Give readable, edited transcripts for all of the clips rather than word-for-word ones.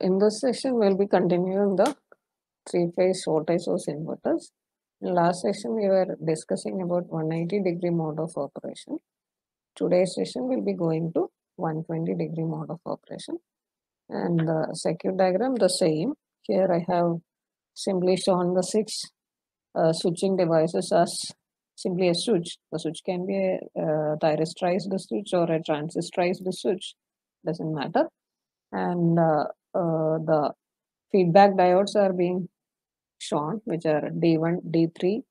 in this session, we'll be continuing the three-phase voltage source inverters. In last session, we were discussing about 180-degree mode of operation. Today's session will be going to 120-degree mode of operation. And the circuit diagram, the same. Here I have simply shown the six switching devices as simply a switch. The switch can be a thyristerized switch or a transistorized switch, doesn't matter. And the feedback diodes are being shown, which are D1, D3,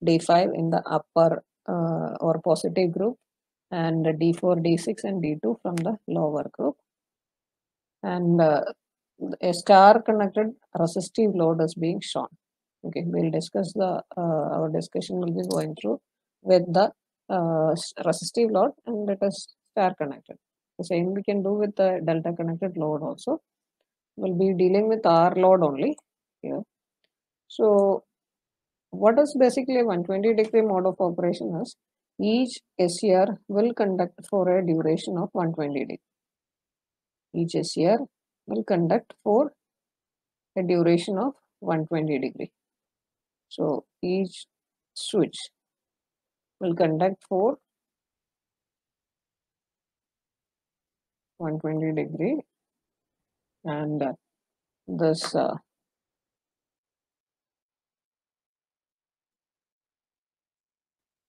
D5 in the upper or positive group, and D4, D6, and D2 from the lower group. And a star connected resistive load is being shown. Okay, we'll discuss the our discussion will be going through with the resistive load, and it is star connected. The same we can do with the delta connected load also. We'll be dealing with R load only here. So what is basically a 120-degree mode of operation is each SCR will conduct for a duration of 120 degree. Each SCR will conduct for a duration of 120 degree. So each switch will conduct for 120 degree, and this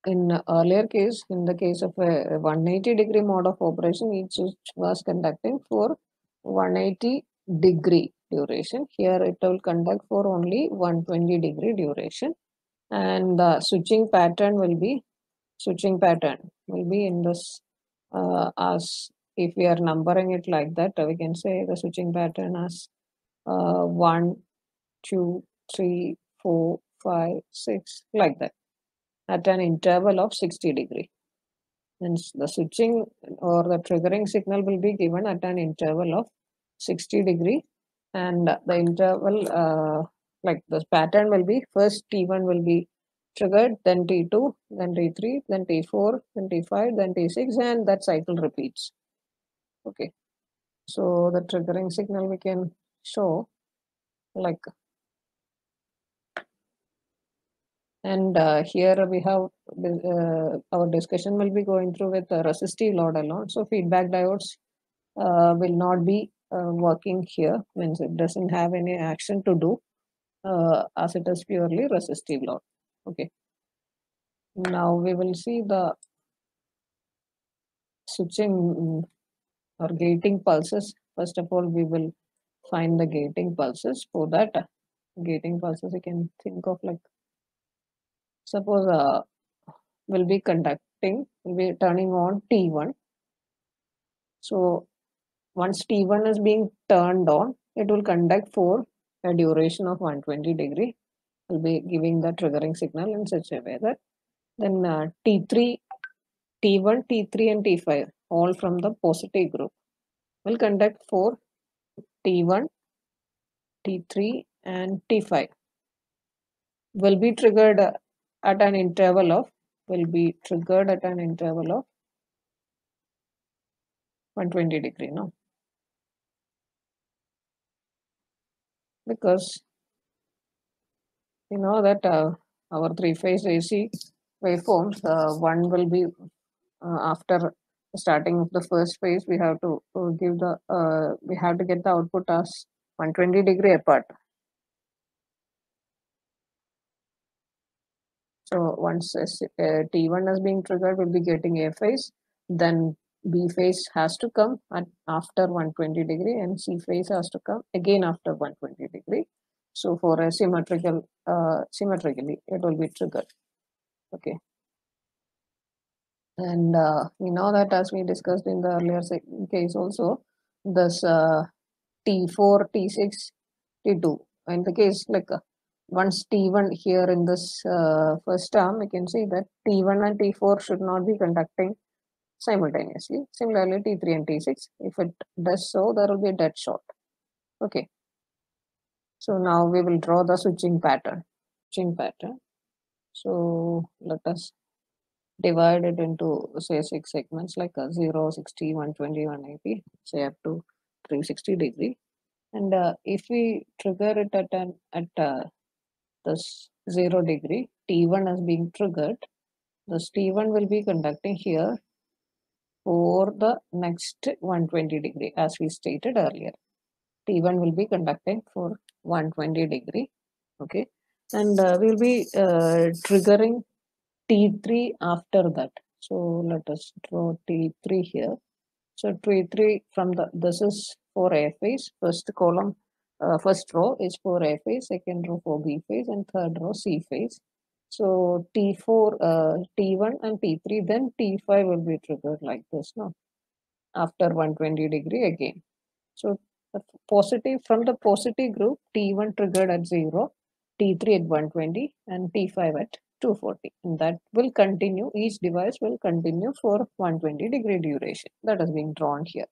in earlier case, in the case of a 180-degree mode of operation, each switch was conducting for 180 degree duration. Here it will conduct for only 120 degree duration, and the switching pattern will be in this as if we are numbering it like that, we can say the switching pattern as 1, 2, 3, 4, 5, 6, like that, at an interval of 60 degree. And the switching or the triggering signal will be given at an interval of 60 degree, and the interval like the pattern will be first T1 will be triggered, then T2, then T3, then T4, then T5, then T6, and that cycle repeats. Okay, so the triggering signal we can show like, and here we have our discussion will be going through with the resistive load alone. So feedback diodes will not be working here, means it doesn't have any action to do as it is purely resistive load. Okay, now we will see the switching or gating pulses. First of all, we will find the gating pulses. For that, gating pulses you can think of like, suppose will be turning on T1. So once T1 is being turned on, it will conduct for a duration of 120 degree. Will be giving the triggering signal in such a way that then T3, T1, T3, and T5, all from the positive group, will conduct for T1, T3, and T5. Will be triggered at an interval of 120 degree, no? Because you know that our three-phase AC waveforms, one will be after starting of the first phase, we have to give the we have to get the output as 120 degree apart. So once T1 is being triggered, we'll be getting A phase, then B phase has to come after 120 degree, and C phase has to come again after 120 degree. So for a symmetrically it will be triggered. Okay, and we know that as we discussed in the earlier case also, this T4, T6, T2, in the case like once T1 here in this first term, we can see that T1 and T4 should not be conducting simultaneously. Similarly, T3 and T6, if it does so, there will be a dead short. Okay. So now we will draw the switching pattern. So let us divide it into, say, 6 segments like 0, 60, 120, 180, say up to 360 degree. And if we trigger it at this 0 degree, T1 is being triggered. This T1 will be conducting here for the next 120 degree, as we stated earlier. T1 will be conducting for 120 degree. Okay, and we'll be triggering T3 after that. So let us draw T3 here. So T3 from this is for A phase. First column, first row is for A phase, second row for B phase, and third row C phase. So T4, T1 and T3, then T5 will be triggered like this, no? After 120 degree again. So the positive from the positive group, T1 triggered at 0, T3 at 120, and T5 at 240. And that will continue, each device will continue for 120 degree duration. That is being drawn here.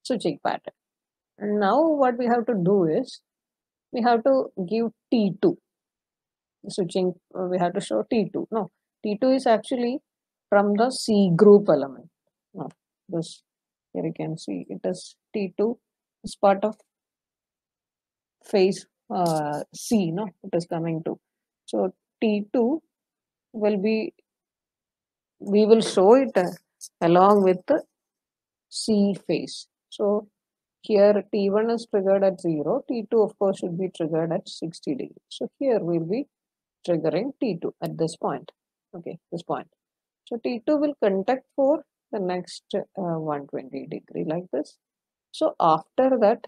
Switching pattern. And now what we have to do is, we have to give T2. Switching, we have to show T2. No, T2 is actually from the C group element. No, this here you can see it is T2 is part of phase C, no, it is coming to. So T2 will be, we will show it along with the C phase. So here T1 is triggered at 0, T2 of course should be triggered at 60 degrees. So here we'll be triggering T2 at this point. Okay, this point. So T2 will conduct for the next 120 degree like this. So after that,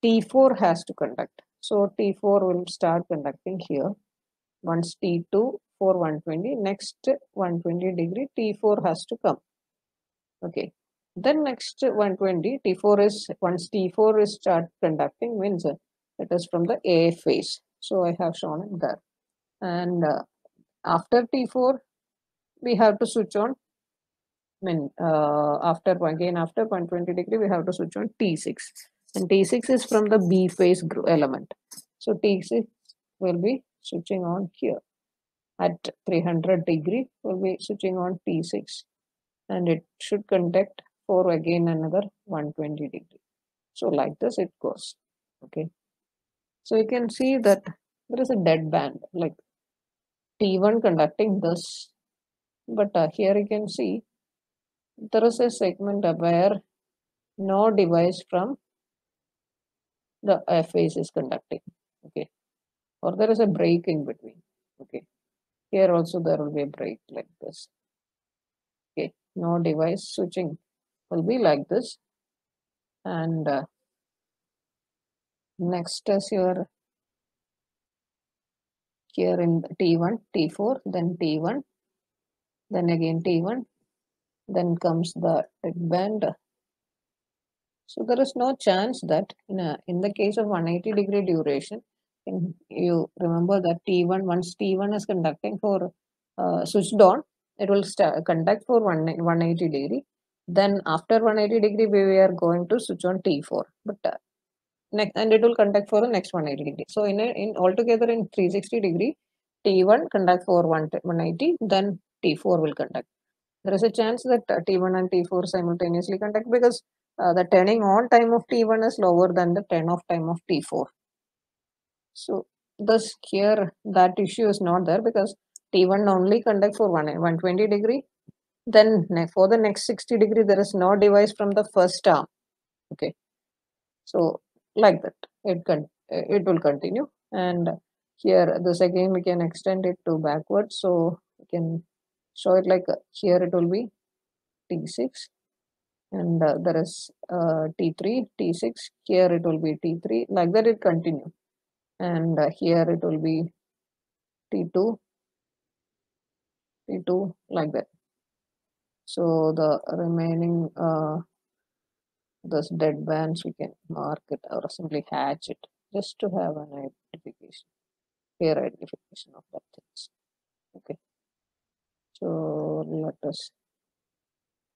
T4 has to conduct. So T4 will start conducting here. Once T2 for 120, next 120 degree, T4 has to come. Okay. Then next 120, T4 is, once T4 is start conducting, means it is from the A phase. So I have shown it there. And after T4, we have to switch on, after 120 degree, we have to switch on T6. And T6 is from the B phase element. So T6 will be switching on here. At 300 degree, we'll be switching on T6. And it should conduct for again another 120 degree. So like this it goes. Okay. So you can see that there is a dead band, like T1 conducting this. But here you can see there is a segment where no device from the phase is conducting. Okay. Or there is a break in between. Okay. Here also there will be a break like this. Okay. No device switching will be like this. And next is your here in T1, T4, then T1, then again T1, then comes the dead band. So there is no chance that in the case of 180 degree duration, you remember that T1, once T1 is conducting for switched on, it will conduct for 180 degree. Then after 180 degree, we are going to switch on T4. But next, and it will conduct for the next 180 degree. So in altogether in 360 degree, T1 conduct for 180, then T4 will conduct. There is a chance that T1 and T4 simultaneously conduct because the turning on time of T1 is lower than the turn off time of T4. So thus here that issue is not there because T1 only conduct for 120 degree. Then for the next 60 degree, there is no device from the first arm. Okay. So like that, it will continue. And here this again we can extend it to backwards. So we can show it like here it will be T6 and there is T3, T6, here it will be T3, like that it continue. And here it will be T2, T2, like that. So the remaining those dead bands we can mark it or simply hatch it just to have an identification, clear identification of that things. Okay. So let us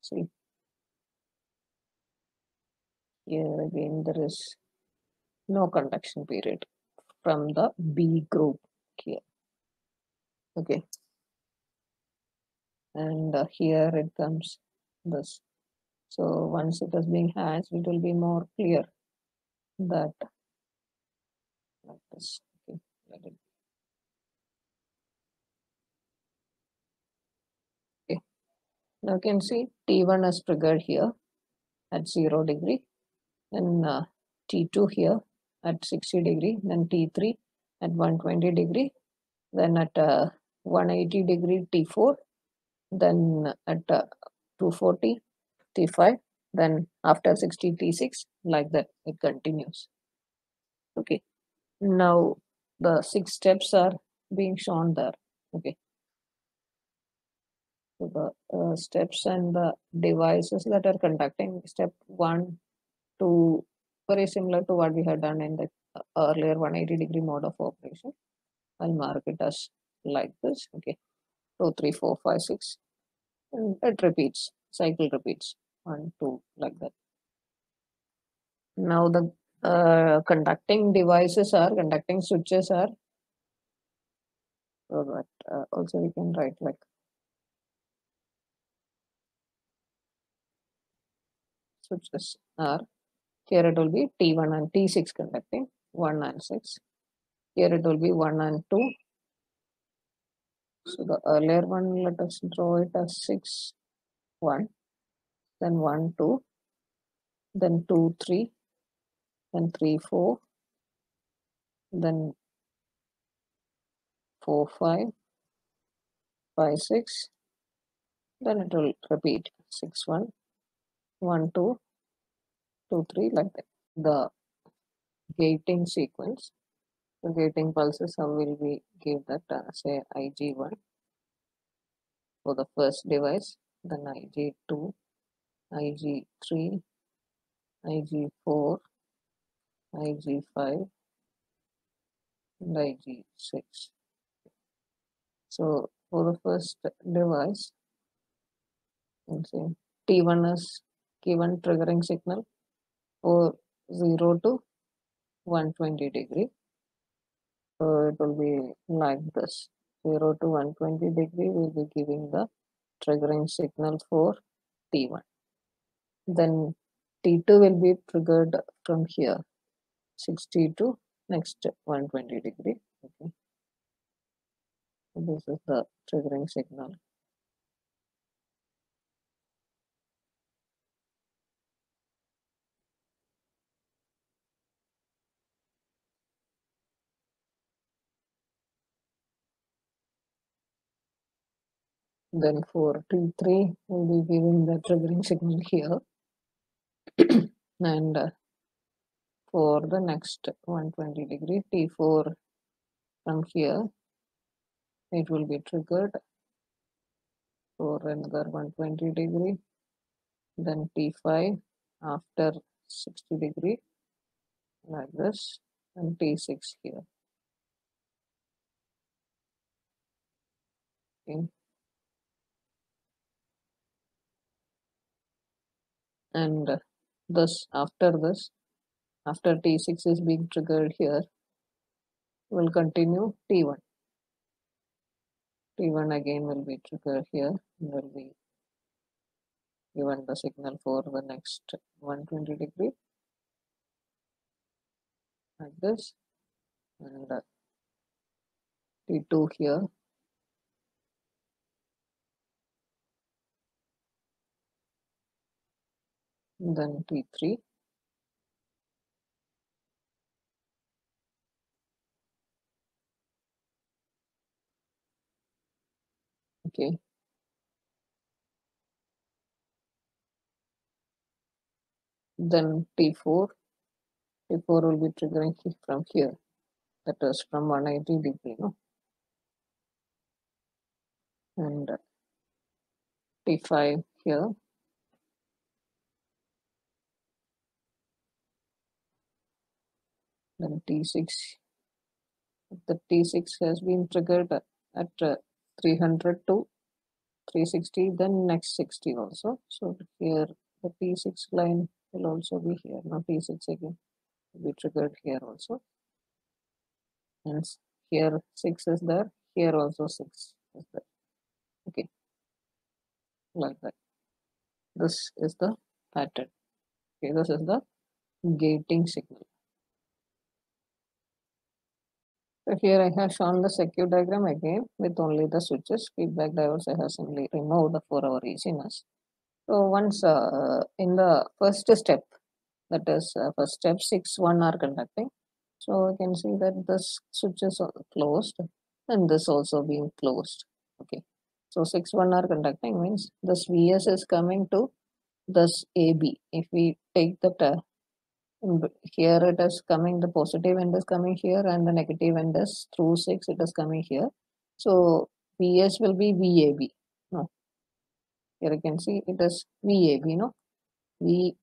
see. Here again there is no conduction period from the B group here. Okay. And here it comes this. So once it is being hatched, it will be more clear that like this. Okay, let it. Okay, now you can see T1 is triggered here at 0 degree, then T2 here at 60 degree, then T3 at 120 degree, then at 180 degree T4, then at 240 T5, then after 60 T6, like that it continues. Okay, now the 6 steps are being shown there. Okay, so the steps and the devices that are conducting step 1, 2, very similar to what we had done in the earlier 180 degree mode of operation. I'll mark it as like this. Okay, 2, 3, 4, 5, 6, and it repeats, cycle repeats 1, 2, like that. Now the conducting devices are, conducting switches are, so that also we can write like switches are, here it will be T1 and T6 conducting, 1 and 6. Here it will be 1 and 2. So the earlier one, let us draw it as 6, 1, then 1, 2, then 2, 3, then 3, 4, then 4, 5, 5, 6, then it will repeat 6, 1, 1, 2, 2, 3, like that. The gating sequence, the gating pulses, how will we give that? Say IG1 for the first device, then IG2, IG3, IG4, IG5, and IG6. So for the first device, let's say T1 is given triggering signal for 0 to 120 degree. So it will be like this. 0 to 120 degree will be giving the triggering signal for T1. Then T2 will be triggered from here, 60 to next 120 degree. Okay. So this is the triggering signal. Then for T3, we'll be giving the triggering signal here. And for the next 120 degree, T4 from here, it will be triggered for another 120 degree. Then T5 after 60 degree, like this, and T6 here. Okay. And this, after T6 is being triggered here, will continue T1. T1 again will be triggered here and will be given the signal for the next 120 degree, like this, and T2 here, then T3, okay, then T4 will be triggering from here, that is from 180 degree, no? And T5 here, then T6. The T6 has been triggered at 300 to 360, then next 60 also. So here the T6 line will also be here. Now T6 again will be triggered here also. And here 6 is there, here also 6 is there. Okay, like that. This is the pattern. Okay, this is the gating signal. So here I have shown the circuit diagram again with only the switches. Feedback diodes I have simply removed for our easiness. So once in the first step, that is first step 6 1 are conducting. So you can see that this switch is closed and this also being closed. Okay. So 6 1 are conducting means this Vs is coming to this AB. If we take that here it is coming, the positive end is coming here and the negative end is through 6 it is coming here. So Vs will be VAB. No, here you can see it is VAB. No, V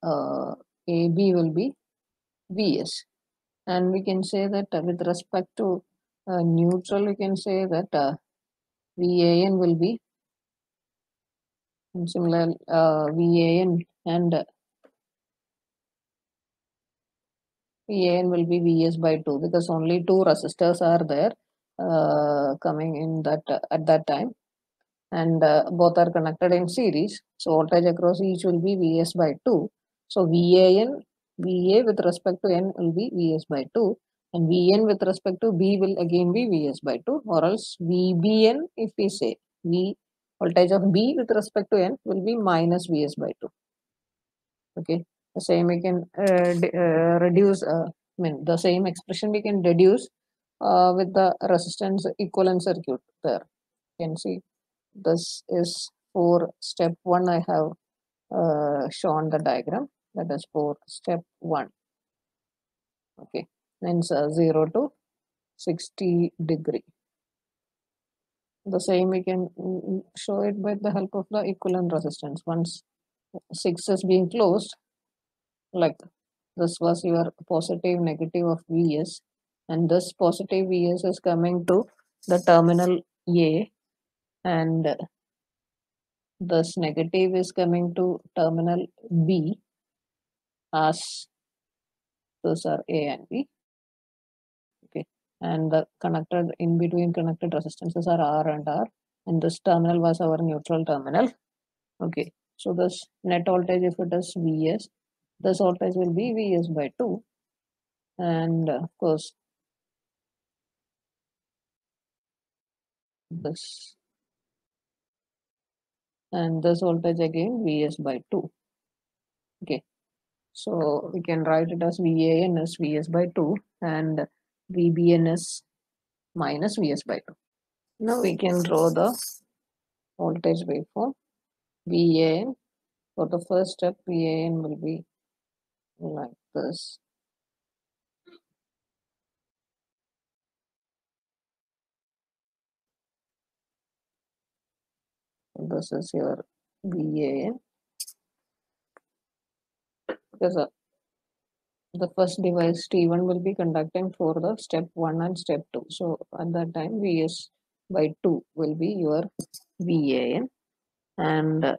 AB will be Vs. And we can say that with respect to neutral, we can say that VAN will be similar VAN and VAN will be Vs by 2 because only two resistors are there coming in that at that time, and both are connected in series. So voltage across each will be Vs by 2. So VA with respect to N will be Vs by 2, and Vn with respect to B will again be Vs by 2, or else VBN, if we say V voltage of B with respect to N will be minus Vs by 2. Okay, the same we can reduce, I mean the same expression we can deduce with the resistance equivalent circuit there. You can see this is for step 1. I have shown the diagram, that is for step 1. Okay, means 0 to 60 degree. The same we can show it by the help of the equivalent resistance. Once 6 is being closed, like this was your positive negative of Vs, and this positive Vs is coming to the terminal A, and this negative is coming to terminal B, as those are A and B. Okay, and the connected in between connected resistances are R and R, and this terminal was our neutral terminal. Okay, so this net voltage, if it is Vs, this voltage will be Vs by 2, and of course this, and this voltage again Vs by 2. Okay, so we can write it as VAN is Vs by 2 and VBN is minus Vs by 2. Now we can draw the voltage waveform. VAN, for the first step, VAN will be like this. This is your VAN, because the first device T1 will be conducting for the step 1 and step 2. So at that time Vs by 2 will be your VAN, and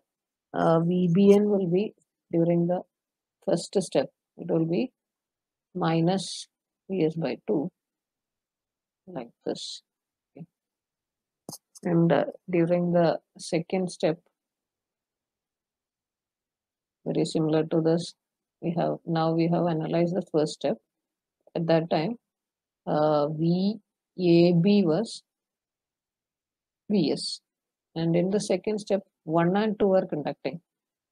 VBN will be during the first step, it will be minus Vs by 2 like this. Okay. And during the second step, very similar to this, we have analyzed the first step. At that time VAB was Vs, and in the second step 1 and 2 are conducting.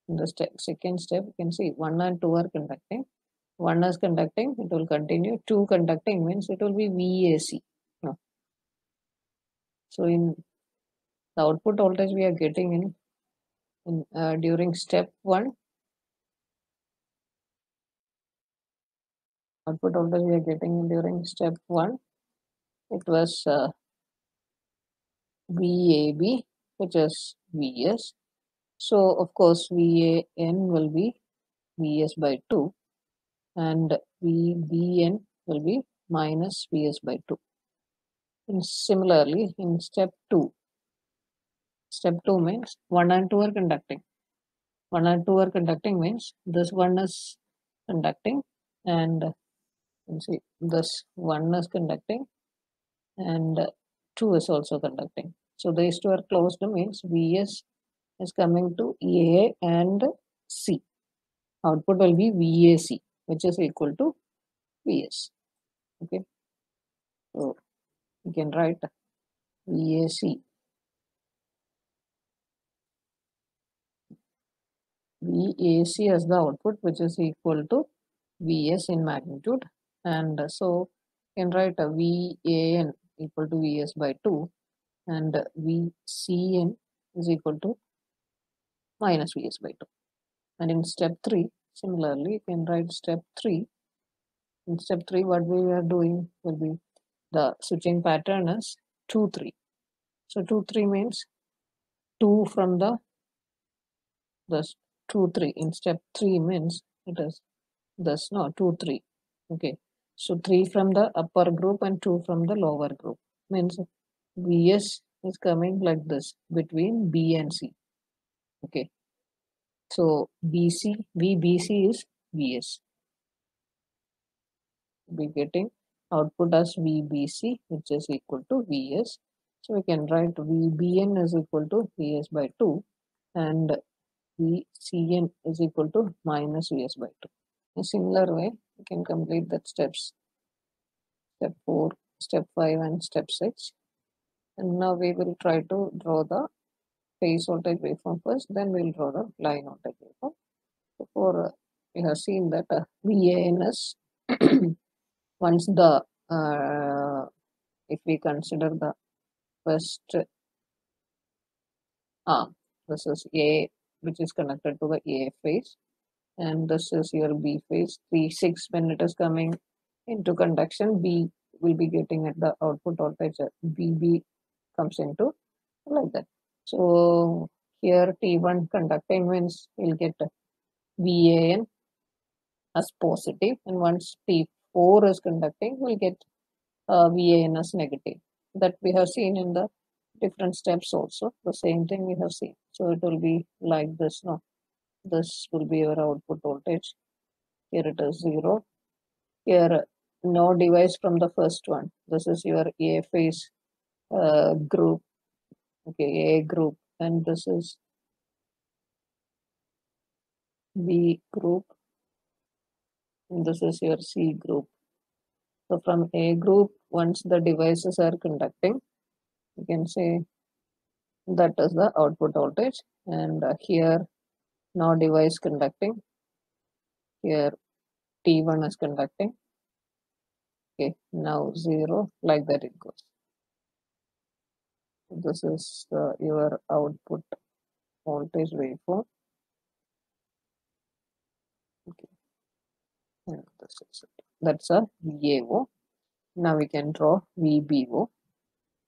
In the second step you can see 1 and 2 are conducting. 1 is conducting, it will continue. 2 conducting means it will be VAC. No. So in the output voltage we are getting in during step 1, output voltage we are getting in during step 1, it was VAB, which is Vs. So of course VAN will be Vs by 2, and VBN will be minus Vs by 2. And similarly in step 2 means 1 and 2 are conducting. 1 and 2 are conducting means this one is conducting, and you see this one is conducting, and 2 is also conducting. So these two are closed means Vs is coming to A and C. Output will be VAC, which is equal to Vs. Okay. So you can write VAC. VAC as the output, which is equal to Vs in magnitude, and so you can write a VAN equal to Vs by 2, and VCN is equal to minus Vs by 2. And in step 3, similarly, you can write step 3. In step 3, what we are doing will be the switching pattern is 2 3. So 2 3 means 2 from the 2 3. In step 3 means it is thus no 2 3. Okay, so 3 from the upper group and 2 from the lower group means Vs is coming like this between B and C. Okay, so VBC is Vs. We getting output as VBC, which is equal to Vs. So we can write VBN is equal to Vs by 2, and VCN is equal to minus Vs by 2. In a similar way, we can complete that steps. Step 4, step 5, and step 6. And now we will try to draw the phase voltage waveform first, then we'll draw the line voltage waveform. Before we have seen that VAN is once the if we consider the first arm, this is A, which is connected to the A phase, and this is your B phase. 3 6 when it is coming into conduction, B will be getting at the output voltage BB comes into like that. So here T1 conducting means we'll get VAN as positive, and once T4 is conducting, we'll get VAN as negative. That we have seen in the different steps also. The same thing we have seen. So it will be like this. No, this will be your output voltage. Here it is 0. Here no device from the first one. This is your A phase group. Okay, A group, and this is B group, and this is your C group. So from A group, once the devices are conducting, you can say that is the output voltage, and here no device conducting. Here T1 is conducting. Okay, now 0, like that it goes. This is your output voltage waveform. Okay, and this is it. That's a VAO. Now we can draw VBO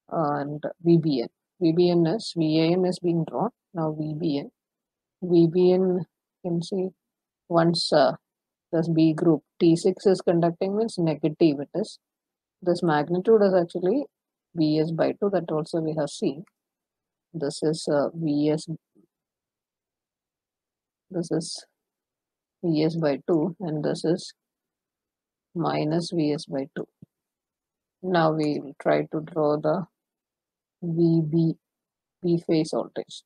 and VBN. VAN is being drawn. Now VBN. VBN, you can see once this B group T6 is conducting means negative it is. This magnitude is actually Vs by 2, that also we have seen. This is Vs, this is Vs by 2, and this is minus Vs by 2. Now we will try to draw the VB phase voltage.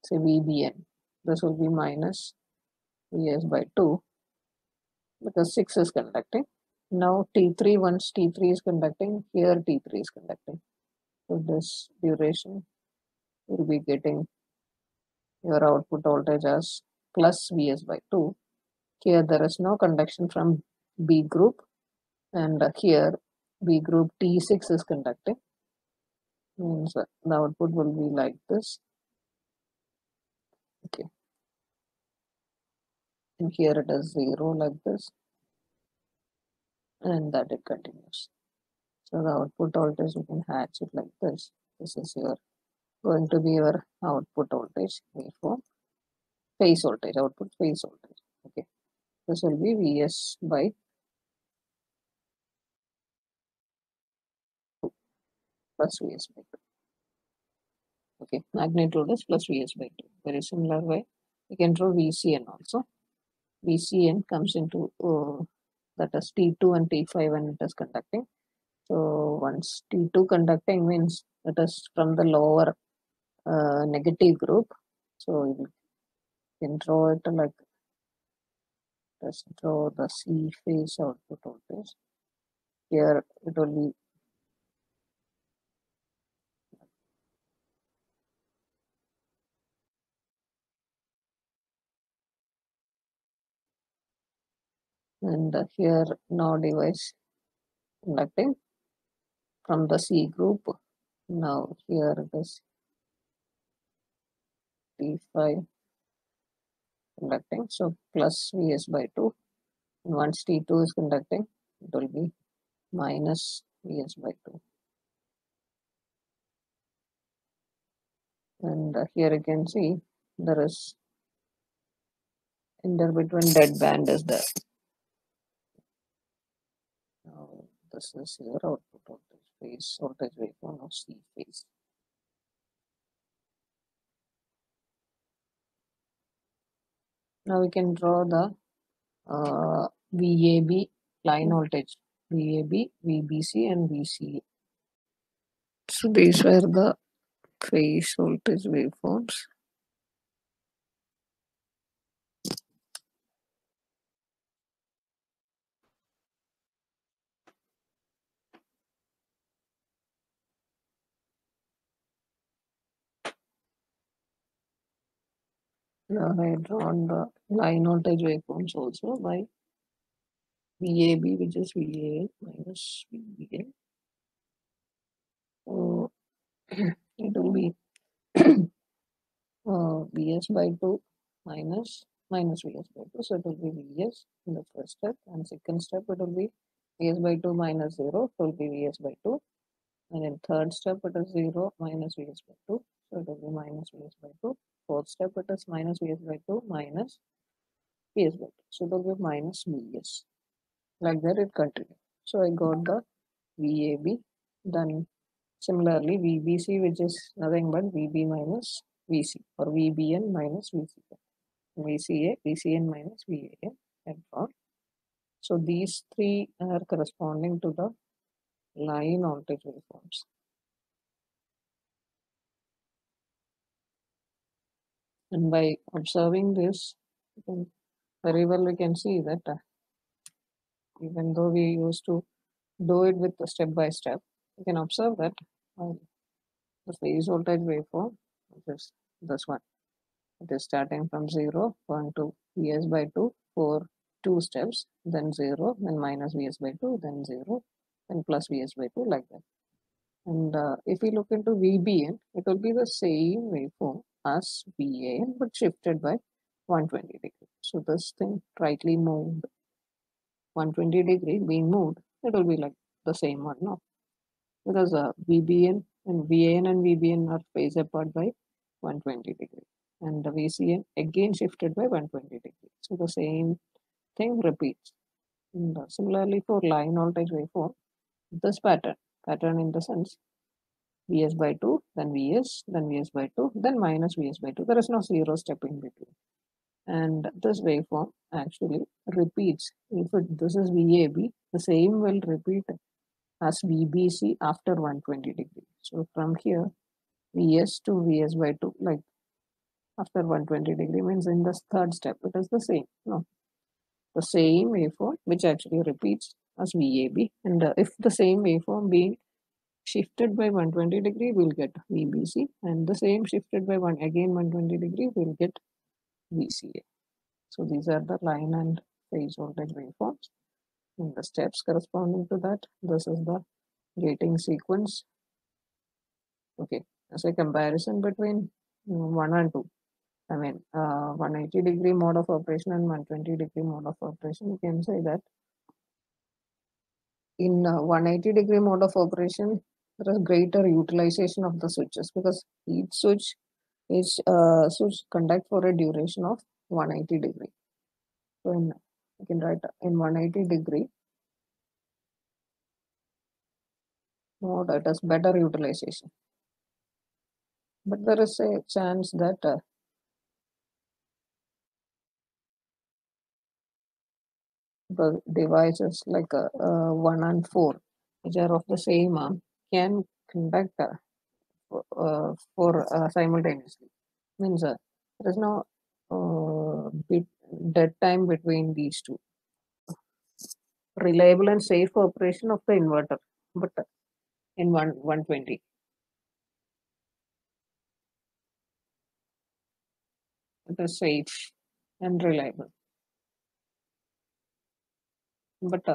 Say VBN. This will be minus Vs by 2 because 6 is conducting. Now T3, once T3 is conducting, here T3 is conducting. So this duration will be getting your output voltage as plus Vs by 2. Here there is no conduction from B group, and here B group T6 is conducting. Means the output will be like this. Okay. And here it is 0 like this, and that it continues. So the output voltage, you can hatch it like this. This is your going to be your output voltage waveform. Phase voltage, output phase voltage. Okay. This will be Vs by 2 plus Vs by 2. Okay, magnitude is plus Vs by 2. Very similar way, we can draw VCN also. VCN comes into that is T2 and T5 when it is conducting. So once T2 conducting means it is from the lower negative group. So you can draw it like, let's draw the C phase output voltage. Here it will be and here now device conducting from the C group. Now here it is T5 conducting, so plus Vs by 2. And once T2 is conducting, it will be minus Vs by 2. And here you can see there is between dead band is there. Now this is your output voltage phase, voltage waveform of C phase. Now we can draw the VAB line voltage, VAB, VBC and VCA. So these were the phase voltage waveforms. Now I drawn the line voltage waveforms also by VAB, which is VAN minus VBN. So it will be Vs by 2 minus Vs by 2. So it will be Vs in the first step, and second step it will be Vs by 2 minus 0, it will be Vs by 2. And in third step it is 0 minus Vs by 2, so it will be minus Vs by 2. Fourth step it is minus Vs by 2 minus Vs by 2. So it will be minus Vs. Like that it continues. So I got the VAB. Then similarly VBC, which is nothing but VB minus VC, or VBN minus VCN. VCA, VCN minus VAN, and on. So these three are corresponding to the line voltage waveforms. And by observing this, very well we can see that even though we used to do it with step by step, we can observe that the phase voltage waveform, which is this one, it is starting from 0, 1 to Vs by 2 for 2 steps, then 0, then minus Vs by 2, then 0, then plus Vs by 2, like that. And if we look into VBN, it will be the same waveform as VAN, but shifted by 120 degrees. So this thing rightly moved 120 degree being moved, it will be like the same one, no? Because VBN and VAN and VBN are phased apart by 120 degree, and the VCN again shifted by 120 degree. So the same thing repeats. And similarly for line voltage waveform, this pattern in the sense Vs by 2, then Vs, then Vs by 2, then minus Vs by 2. There is no zero step in between. And this waveform actually repeats. If this is VAB, the same will repeat as VBC after 120 degree. So from here, Vs to Vs by 2, like after 120 degree means in the third step, it is the same. No, the same waveform which actually repeats as VAB. And if the same waveform being shifted by 120 degree, we'll get VBC, and the same shifted by 120 degree, we'll get VCA. So these are the line and phase voltage waveforms. And the steps corresponding to that, this is the gating sequence. Okay, as a comparison between 1 and 2, I mean 180 degree mode of operation and 120 degree mode of operation, you can say that in 180 degree mode of operation, there is greater utilization of the switches because each switch conduct for a duration of 180 degree. So I can write in 180 degree mode, it has better utilization. But there is a chance that the devices like 1 and 4, which are of the same arm, can conduct for simultaneously. Means there is no dead time between these two. Reliable and safe operation of the inverter, but in 120. It is safe and reliable. but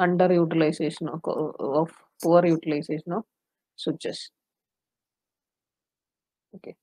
underutilization of poor utilization of switches. Okay.